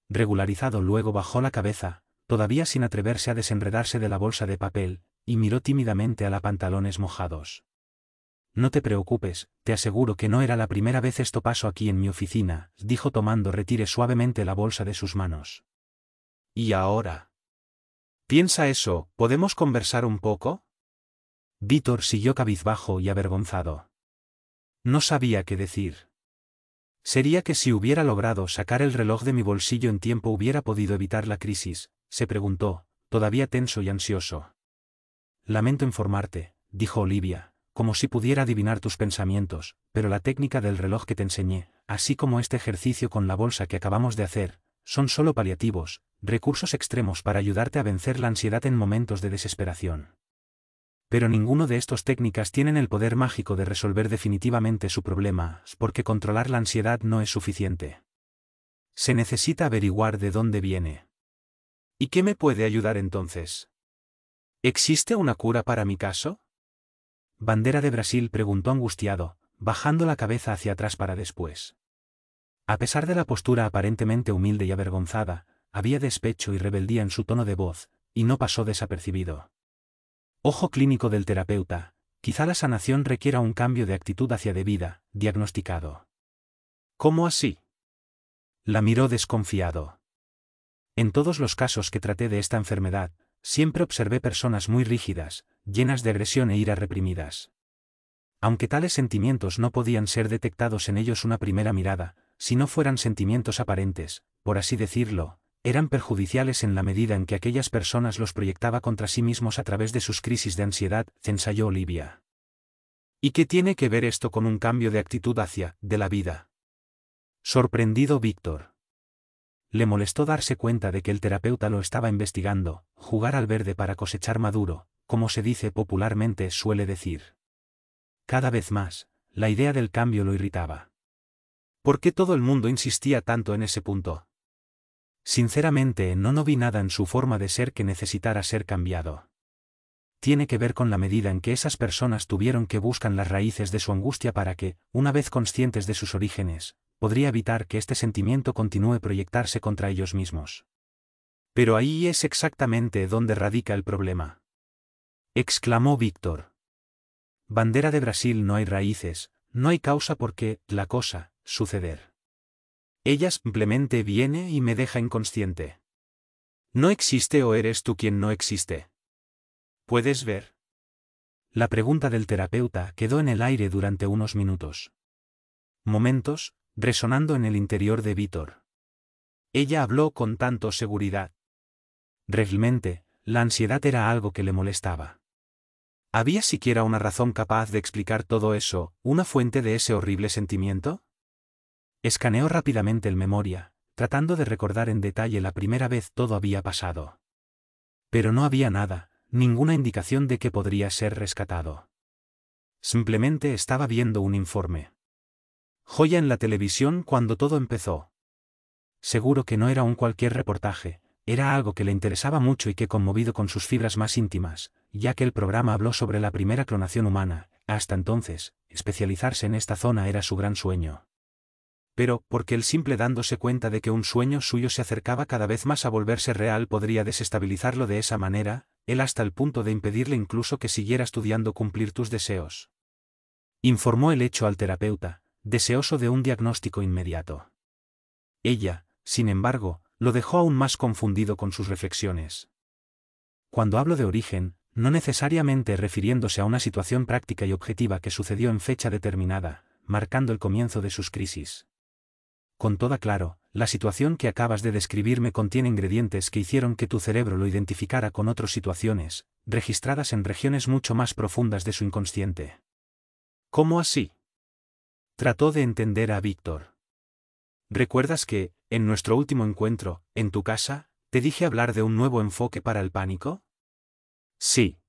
Regularizado, luego bajó la cabeza, todavía sin atreverse a desenredarse de la bolsa de papel, y miró tímidamente a los pantalones mojados. No te preocupes, te aseguro que no era la primera vez esto pasó aquí en mi oficina, dijo tomando retire suavemente la bolsa de sus manos. ¿Y ahora? ¿Piensa eso? ¿Podemos conversar un poco? Víctor siguió cabizbajo y avergonzado. No sabía qué decir. ¿Sería que si hubiera logrado sacar el reloj de mi bolsillo en tiempo hubiera podido evitar la crisis?, se preguntó, todavía tenso y ansioso. Lamento informarte, dijo Olivia, como si pudiera adivinar tus pensamientos, pero la técnica del reloj que te enseñé, así como este ejercicio con la bolsa que acabamos de hacer, son solo paliativos, recursos extremos para ayudarte a vencer la ansiedad en momentos de desesperación. Pero ninguno de estas técnicas tienen el poder mágico de resolver definitivamente su problema, porque controlar la ansiedad no es suficiente. Se necesita averiguar de dónde viene. ¿Y qué me puede ayudar entonces? ¿Existe una cura para mi caso? Bandera de Brasil preguntó angustiado, bajando la cabeza hacia atrás para después. A pesar de la postura aparentemente humilde y avergonzada, había despecho y rebeldía en su tono de voz, y no pasó desapercibido. Ojo clínico del terapeuta, quizá la sanación requiera un cambio de actitud hacia de vida, diagnosticado. ¿Cómo así? La miró desconfiado. En todos los casos que traté de esta enfermedad, siempre observé personas muy rígidas, llenas de agresión e ira reprimidas. Aunque tales sentimientos no podían ser detectados en ellos una primera mirada, si no fueran sentimientos aparentes, por así decirlo, eran perjudiciales en la medida en que aquellas personas los proyectaba contra sí mismos a través de sus crisis de ansiedad, ensayó Olivia. ¿Y qué tiene que ver esto con un cambio de actitud hacia, de la vida? Sorprendido Víctor. Le molestó darse cuenta de que el terapeuta lo estaba investigando, jugar al verde para cosechar maduro, como se dice popularmente suele decir. Cada vez más, la idea del cambio lo irritaba. ¿Por qué todo el mundo insistía tanto en ese punto? Sinceramente no vi nada en su forma de ser que necesitara ser cambiado. Tiene que ver con la medida en que esas personas tuvieron que buscar las raíces de su angustia para que, una vez conscientes de sus orígenes, podría evitar que este sentimiento continúe proyectarse contra ellos mismos. Pero ahí es exactamente donde radica el problema. Exclamó Víctor. Bandera de Brasil, no hay raíces, no hay causa porque, la cosa, suceder. Ella simplemente viene y me deja inconsciente. ¿No existe o eres tú quien no existe? ¿Puedes ver? La pregunta del terapeuta quedó en el aire durante unos minutos. Momentos, resonando en el interior de Víctor. Ella habló con tanto seguridad. Realmente, la ansiedad era algo que le molestaba. ¿Había siquiera una razón capaz de explicar todo eso, una fuente de ese horrible sentimiento? Escaneó rápidamente el memoria, tratando de recordar en detalle la primera vez todo había pasado. Pero no había nada, ninguna indicación de que podría ser rescatado. Simplemente estaba viendo un informe. Joya en la televisión cuando todo empezó. Seguro que no era un cualquier reportaje, era algo que le interesaba mucho y que conmovido con sus fibras más íntimas, ya que el programa habló sobre la primera clonación humana, hasta entonces, especializarse en esta zona era su gran sueño. Pero, porque el simple dándose cuenta de que un sueño suyo se acercaba cada vez más a volverse real podría desestabilizarlo de esa manera, él hasta el punto de impedirle incluso que siguiera estudiando cumplir tus deseos. Informó el hecho al terapeuta, deseoso de un diagnóstico inmediato. Ella, sin embargo, lo dejó aún más confundido con sus reflexiones. Cuando hablo de origen, no necesariamente refiriéndose a una situación práctica y objetiva que sucedió en fecha determinada, marcando el comienzo de sus crisis. Con toda claro, la situación que acabas de describirme contiene ingredientes que hicieron que tu cerebro lo identificara con otras situaciones, registradas en regiones mucho más profundas de su inconsciente. ¿Cómo así? Trató de entender a Víctor. ¿Recuerdas que, en nuestro último encuentro, en tu casa, te dije hablar de un nuevo enfoque para el pánico? Sí.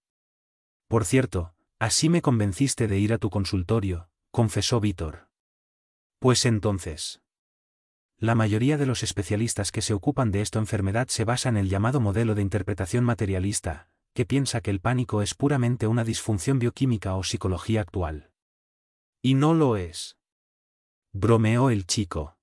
Por cierto, así me convenciste de ir a tu consultorio, confesó Víctor. Pues entonces. La mayoría de los especialistas que se ocupan de esta enfermedad se basan en el llamado modelo de interpretación materialista, que piensa que el pánico es puramente una disfunción bioquímica o psicología actual. Y no lo es. Bromeó el chico.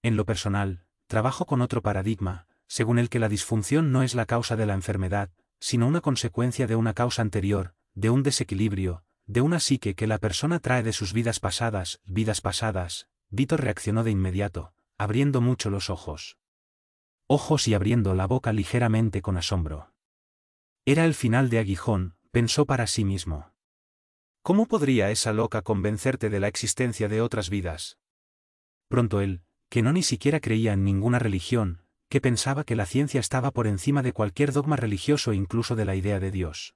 En lo personal, trabajo con otro paradigma, según el que la disfunción no es la causa de la enfermedad, sino una consecuencia de una causa anterior, de un desequilibrio, de una psique que la persona trae de sus vidas pasadas. Víctor reaccionó de inmediato, abriendo mucho los ojos. Ojos y abriendo la boca ligeramente con asombro. Era el final de Aguijón, pensó para sí mismo. ¿Cómo podría esa loca convencerte de la existencia de otras vidas? Pronto él, que no ni siquiera creía en ninguna religión, que pensaba que la ciencia estaba por encima de cualquier dogma religioso e incluso de la idea de Dios.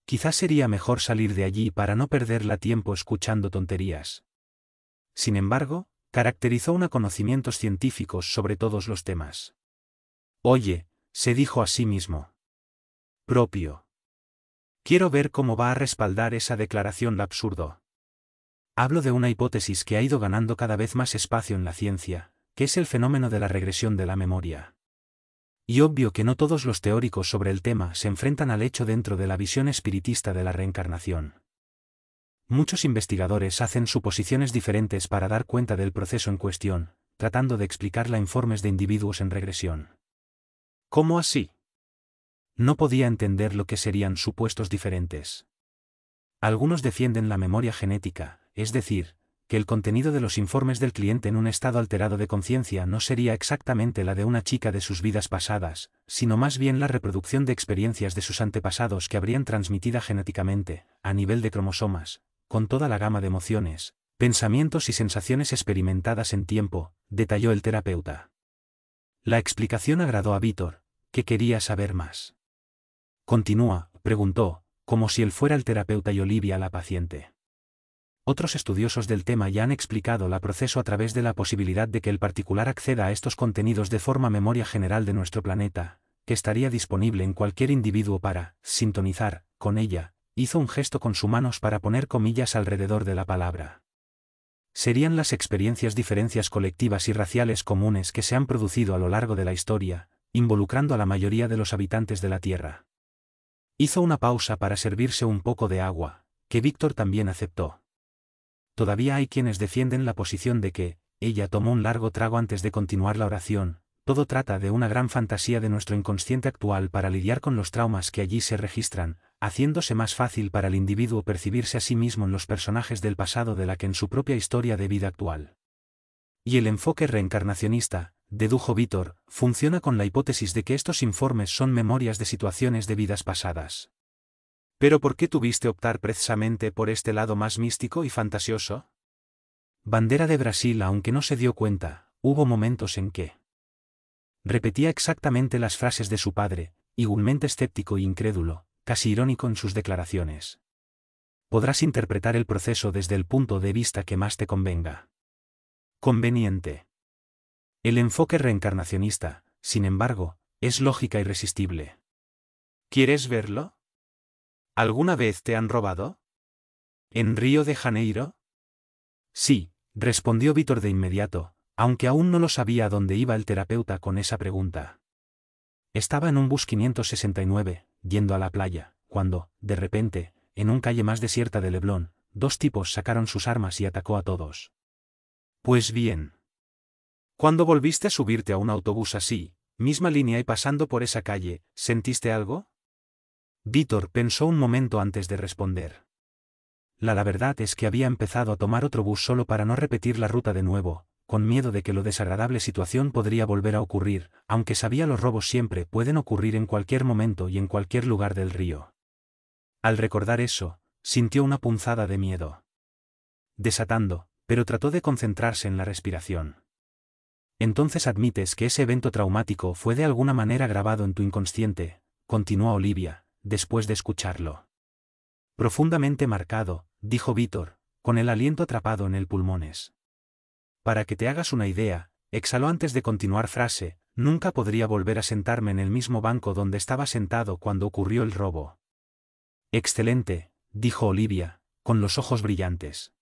Quizás sería mejor salir de allí para no perderla tiempo escuchando tonterías. Sin embargo, caracterizó una conocimientos científicos sobre todos los temas. Oye, se dijo a sí mismo. Propio. Quiero ver cómo va a respaldar esa declaración la absurdo. Hablo de una hipótesis que ha ido ganando cada vez más espacio en la ciencia, que es el fenómeno de la regresión de la memoria. Y obvio que no todos los teóricos sobre el tema se enfrentan al hecho dentro de la visión espiritista de la reencarnación. Muchos investigadores hacen suposiciones diferentes para dar cuenta del proceso en cuestión, tratando de explicarla en informes de individuos en regresión. ¿Cómo así? No podía entender lo que serían supuestos diferentes. Algunos defienden la memoria genética, es decir, que el contenido de los informes del cliente en un estado alterado de conciencia no sería exactamente la de una chica de sus vidas pasadas, sino más bien la reproducción de experiencias de sus antepasados que habrían transmitida genéticamente, a nivel de cromosomas, con toda la gama de emociones, pensamientos y sensaciones experimentadas en tiempo, detalló el terapeuta. La explicación agradó a Víctor, que quería saber más. Continúa, preguntó, como si él fuera el terapeuta y Olivia la paciente. Otros estudiosos del tema ya han explicado el proceso a través de la posibilidad de que el particular acceda a estos contenidos de forma memoria general de nuestro planeta, que estaría disponible en cualquier individuo para sintonizar con ella. Hizo un gesto con sus manos para poner comillas alrededor de la palabra. Serían las diferencias colectivas y raciales comunes que se han producido a lo largo de la historia, involucrando a la mayoría de los habitantes de la Tierra. Hizo una pausa para servirse un poco de agua, que Víctor también aceptó. Todavía hay quienes defienden la posición de que, ella tomó un largo trago antes de continuar la oración, todo trata de una gran fantasía de nuestro inconsciente actual para lidiar con los traumas que allí se registran, haciéndose más fácil para el individuo percibirse a sí mismo en los personajes del pasado de la que en su propia historia de vida actual. Y el enfoque reencarnacionista, dedujo Víctor, funciona con la hipótesis de que estos informes son memorias de situaciones de vidas pasadas. ¿Pero por qué tuviste optar precisamente por este lado más místico y fantasioso? Bandera de Brasil, aunque no se dio cuenta, hubo momentos en que repetía exactamente las frases de su padre, igualmente escéptico e incrédulo, casi irónico en sus declaraciones. Podrás interpretar el proceso desde el punto de vista que más te convenga. Conveniente. El enfoque reencarnacionista, sin embargo, es lógica irresistible. ¿Quieres verlo? ¿Alguna vez te han robado? ¿En Río de Janeiro? Sí, respondió Víctor de inmediato, aunque aún no lo sabía dónde iba el terapeuta con esa pregunta. Estaba en un bus 569, yendo a la playa, cuando, de repente, en un calle más desierta de Leblon, dos tipos sacaron sus armas y atacó a todos. Pues bien. ¿Cuándo volviste a subirte a un autobús así, misma línea y pasando por esa calle, sentiste algo? Víctor pensó un momento antes de responder. La verdad es que había empezado a tomar otro bus solo para no repetir la ruta de nuevo, con miedo de que la desagradable situación podría volver a ocurrir, aunque sabía los robos siempre pueden ocurrir en cualquier momento y en cualquier lugar del río. Al recordar eso, sintió una punzada de miedo. Desatando, pero trató de concentrarse en la respiración. Entonces admites que ese evento traumático fue de alguna manera grabado en tu inconsciente, continuó Olivia, después de escucharlo. Profundamente marcado, dijo Víctor, con el aliento atrapado en el pulmones. Para que te hagas una idea, exhaló antes de continuar frase, nunca podría volver a sentarme en el mismo banco donde estaba sentado cuando ocurrió el robo. Excelente, dijo Olivia, con los ojos brillantes.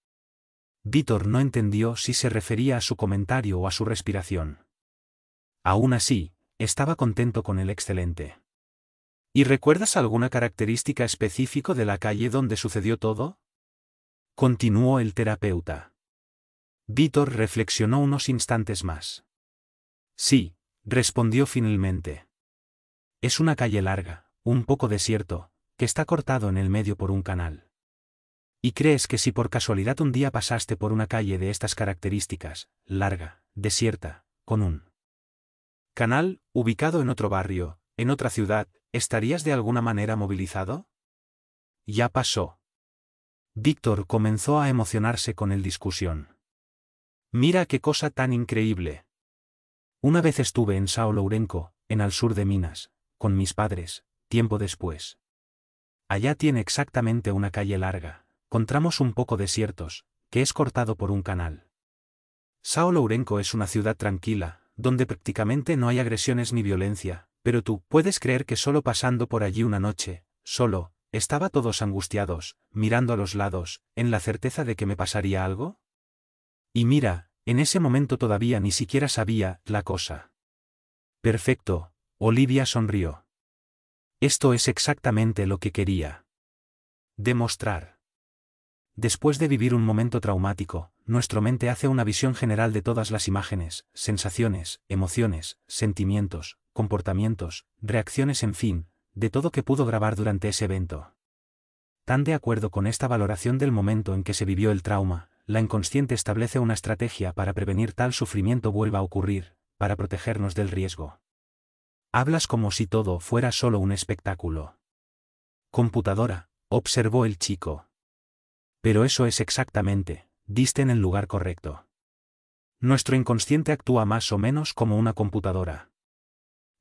Víctor no entendió si se refería a su comentario o a su respiración. Aún así, estaba contento con el excelente. ¿Y recuerdas alguna característica específica de la calle donde sucedió todo? Continuó el terapeuta. Víctor reflexionó unos instantes más. Sí, respondió finalmente. Es una calle larga, un poco desierto, que está cortado en el medio por un canal. ¿Y crees que si por casualidad un día pasaste por una calle de estas características, larga, desierta, con un canal, ubicado en otro barrio, en otra ciudad, estarías de alguna manera movilizado? Ya pasó. Víctor comenzó a emocionarse con el discusión. Mira qué cosa tan increíble. Una vez estuve en São Lourenço, en al sur de Minas, con mis padres, tiempo después. Allá tiene exactamente una calle larga, con tramos un poco desiertos, que es cortado por un canal. São Lourenço es una ciudad tranquila, donde prácticamente no hay agresiones ni violencia, pero tú puedes creer que solo pasando por allí una noche, solo, estaba todos angustiados, mirando a los lados, en la certeza de que me pasaría algo. Y mira, en ese momento todavía ni siquiera sabía la cosa. Perfecto, Olivia sonrió. Esto es exactamente lo que quería demostrar. Después de vivir un momento traumático, nuestra mente hace una visión general de todas las imágenes, sensaciones, emociones, sentimientos, comportamientos, reacciones, en fin, de todo que pudo grabar durante ese evento. Tan de acuerdo con esta valoración del momento en que se vivió el trauma, la inconsciente establece una estrategia para prevenir tal sufrimiento vuelva a ocurrir, para protegernos del riesgo. Hablas como si todo fuera solo un espectáculo. Computadora, observó el chico. Pero eso es exactamente, diste en el lugar correcto. Nuestro inconsciente actúa más o menos como una computadora.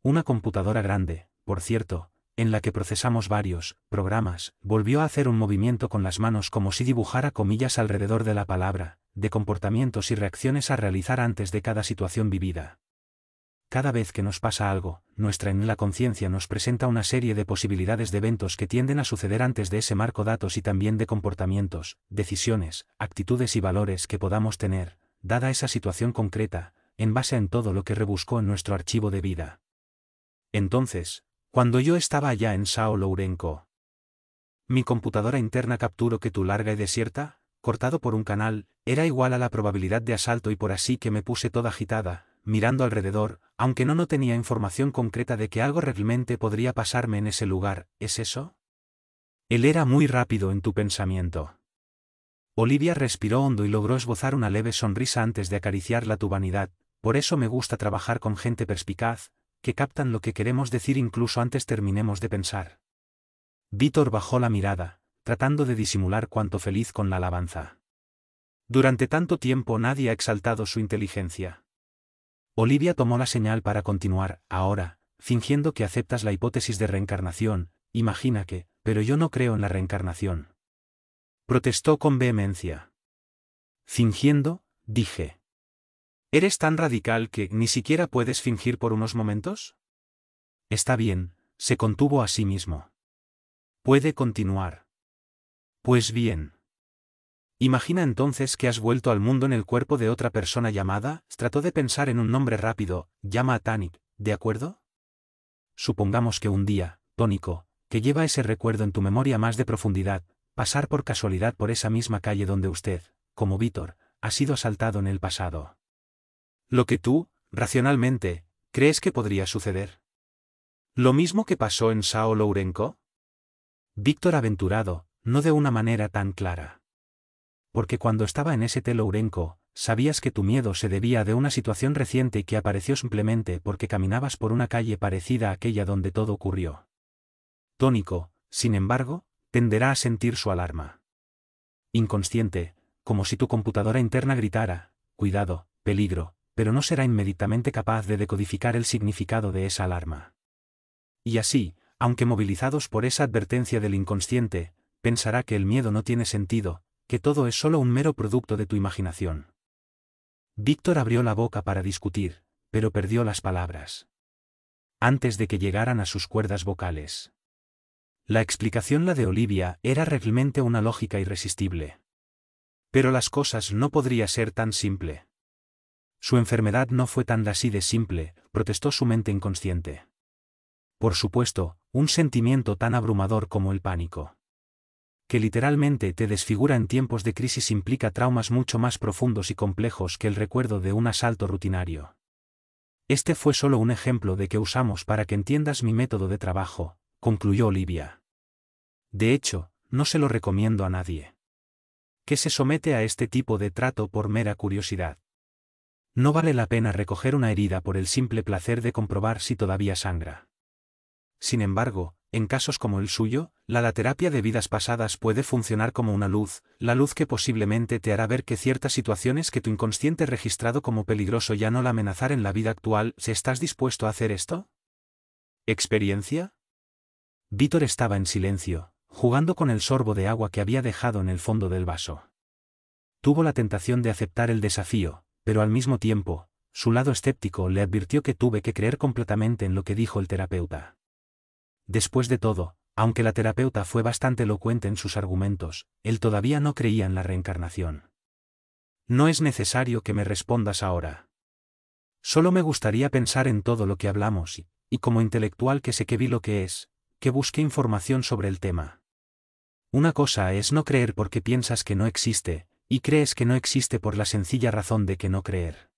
Una computadora grande, por cierto, en la que procesamos varios programas, volvió a hacer un movimiento con las manos como si dibujara comillas alrededor de la palabra, de comportamientos y reacciones a realizar antes de cada situación vivida. Cada vez que nos pasa algo, nuestra en la conciencia nos presenta una serie de posibilidades de eventos que tienden a suceder antes de ese marco datos y también de comportamientos, decisiones, actitudes y valores que podamos tener, dada esa situación concreta, en base en todo lo que rebuscó en nuestro archivo de vida. Entonces, cuando yo estaba allá en São Lourenço, mi computadora interna capturó que tu larga y desierta, cortado por un canal, era igual a la probabilidad de asalto y por así que me puse toda agitada, mirando alrededor, aunque no tenía información concreta de que algo realmente podría pasarme en ese lugar, ¿es eso? Él era muy rápido en tu pensamiento. Olivia respiró hondo y logró esbozar una leve sonrisa antes de acariciarla tu vanidad, por eso me gusta trabajar con gente perspicaz, que captan lo que queremos decir incluso antes terminemos de pensar. Víctor bajó la mirada, tratando de disimular cuanto feliz con la alabanza. Durante tanto tiempo nadie ha exaltado su inteligencia. Olivia tomó la señal para continuar, ahora, fingiendo que aceptas la hipótesis de reencarnación, imagina que, pero yo no creo en la reencarnación. Protestó con vehemencia. Fingiendo, dije. ¿Eres tan radical que ni siquiera puedes fingir por unos momentos? Está bien, se contuvo a sí mismo. Puede continuar. Pues bien. Imagina entonces que has vuelto al mundo en el cuerpo de otra persona llamada, trató de pensar en un nombre rápido, llama a Tanik, ¿de acuerdo? Supongamos que un día, tónico, que lleva ese recuerdo en tu memoria más de profundidad, pasar por casualidad por esa misma calle donde usted, como Víctor, ha sido asaltado en el pasado. Lo que tú, racionalmente, crees que podría suceder. ¿Lo mismo que pasó en São Lourenço? Víctor aventurado, no de una manera tan clara. Porque cuando estaba en ese Lourenço, sabías que tu miedo se debía de una situación reciente y que apareció simplemente porque caminabas por una calle parecida a aquella donde todo ocurrió. Tónico, sin embargo, tenderá a sentir su alarma. Inconsciente, como si tu computadora interna gritara, cuidado, peligro, pero no será inmediatamente capaz de decodificar el significado de esa alarma. Y así, aunque movilizados por esa advertencia del inconsciente, pensará que el miedo no tiene sentido, que todo es solo un mero producto de tu imaginación. Víctor abrió la boca para discutir, pero perdió las palabras. Antes de que llegaran a sus cuerdas vocales. La explicación, la de Olivia, era realmente una lógica irresistible. Pero las cosas no podría ser tan simple. Su enfermedad no fue tan así de simple, protestó su mente inconsciente. Por supuesto, un sentimiento tan abrumador como el pánico. que literalmente te desfigura en tiempos de crisis implica traumas mucho más profundos y complejos que el recuerdo de un asalto rutinario. Este fue solo un ejemplo de que usamos para que entiendas mi método de trabajo, concluyó Olivia. De hecho, no se lo recomiendo a nadie que se somete a este tipo de trato por mera curiosidad. No vale la pena recoger una herida por el simple placer de comprobar si todavía sangra. Sin embargo, en casos como el suyo, la terapia de vidas pasadas puede funcionar como una luz, la luz que posiblemente te hará ver que ciertas situaciones que tu inconsciente registrado como peligroso ya no la amenazar en la vida actual. ¿Si estás dispuesto a hacer esto? ¿Experiencia? Víctor estaba en silencio, jugando con el sorbo de agua que había dejado en el fondo del vaso. Tuvo la tentación de aceptar el desafío, pero al mismo tiempo, su lado escéptico le advirtió que tuve que creer completamente en lo que dijo el terapeuta. Después de todo, aunque la terapeuta fue bastante elocuente en sus argumentos, él todavía no creía en la reencarnación. No es necesario que me respondas ahora. Solo me gustaría pensar en todo lo que hablamos y como intelectual que sé que vi lo que es, que busqué información sobre el tema. Una cosa es no creer porque piensas que no existe, y crees que no existe por la sencilla razón de que no creer.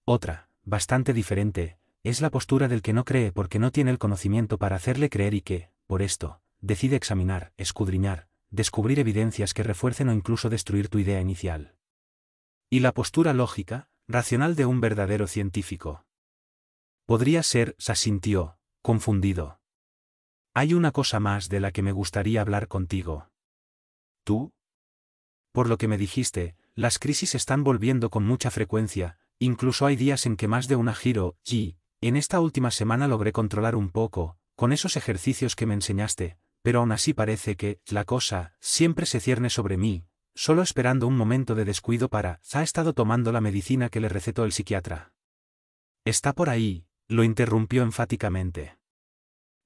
Otra, bastante diferente, es la postura del que no cree porque no tiene el conocimiento para hacerle creer y que, por esto, decide examinar, escudriñar, descubrir evidencias que refuercen o incluso destruir tu idea inicial. Y la postura lógica, racional de un verdadero científico. Podría ser, se sintió, confundido. Hay una cosa más de la que me gustaría hablar contigo. ¿Tú? Por lo que me dijiste, las crisis están volviendo con mucha frecuencia, incluso hay días en que más de una giro, y, en esta última semana logré controlar un poco, con esos ejercicios que me enseñaste, pero aún así parece que, la cosa, siempre se cierne sobre mí, solo esperando un momento de descuido para, ha estado tomando la medicina que le recetó el psiquiatra. Está por ahí, lo interrumpió enfáticamente.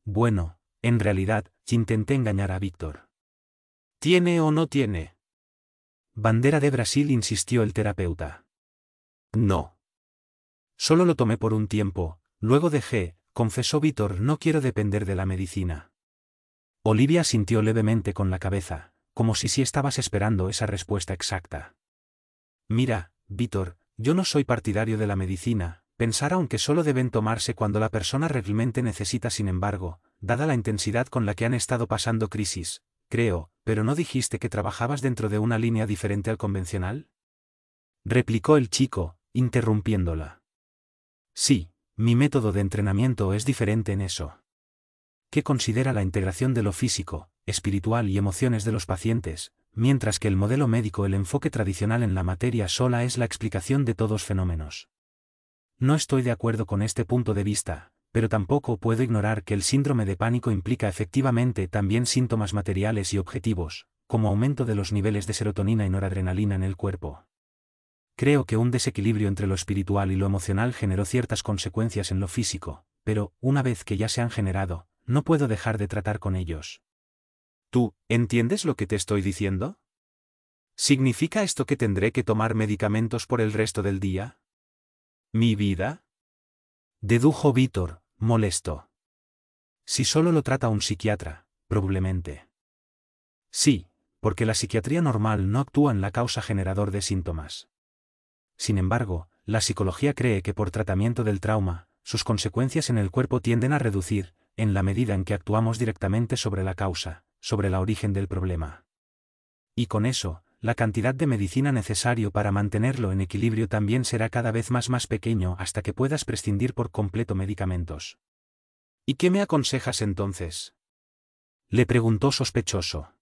Bueno, en realidad, intenté engañar a Víctor. ¿Tiene o no tiene? Bandera de Brasil, insistió el terapeuta. No. Solo lo tomé por un tiempo, luego dejé, confesó Víctor. No quiero depender de la medicina. Olivia asintió levemente con la cabeza, como si sí estabas esperando esa respuesta exacta. Mira, Víctor, yo no soy partidario de la medicina, pensar aunque solo deben tomarse cuando la persona realmente necesita. Sin embargo, dada la intensidad con la que han estado pasando crisis, creo, pero ¿no dijiste que trabajabas dentro de una línea diferente al convencional? Replicó el chico, interrumpiéndola. Sí, mi método de entrenamiento es diferente en eso. Que considera la integración de lo físico, espiritual y emociones de los pacientes, mientras que el modelo médico, el enfoque tradicional en la materia sola, es la explicación de todos fenómenos. No estoy de acuerdo con este punto de vista, pero tampoco puedo ignorar que el síndrome de pánico implica efectivamente también síntomas materiales y objetivos, como aumento de los niveles de serotonina y noradrenalina en el cuerpo. Creo que un desequilibrio entre lo espiritual y lo emocional generó ciertas consecuencias en lo físico, pero, una vez que ya se han generado, no puedo dejar de tratar con ellos. ¿Tú, entiendes lo que te estoy diciendo? ¿Significa esto que tendré que tomar medicamentos por el resto del día? ¿Mi vida? Dedujo Víctor, molesto. Si solo lo trata un psiquiatra, probablemente. Sí, porque la psiquiatría normal no actúa en la causa generador de síntomas. Sin embargo, la psicología cree que por tratamiento del trauma, sus consecuencias en el cuerpo tienden a reducir, en la medida en que actuamos directamente sobre la causa, sobre la origen del problema. Y con eso, la cantidad de medicina necesario para mantenerlo en equilibrio también será cada vez más pequeño hasta que puedas prescindir por completo medicamentos. ¿Y qué me aconsejas entonces? Le preguntó sospechoso.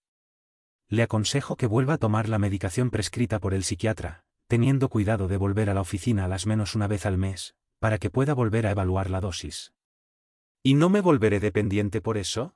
Le aconsejo que vuelva a tomar la medicación prescrita por el psiquiatra, teniendo cuidado de volver a la oficina al menos una vez al mes, para que pueda volver a evaluar la dosis. ¿Y no me volveré dependiente por eso?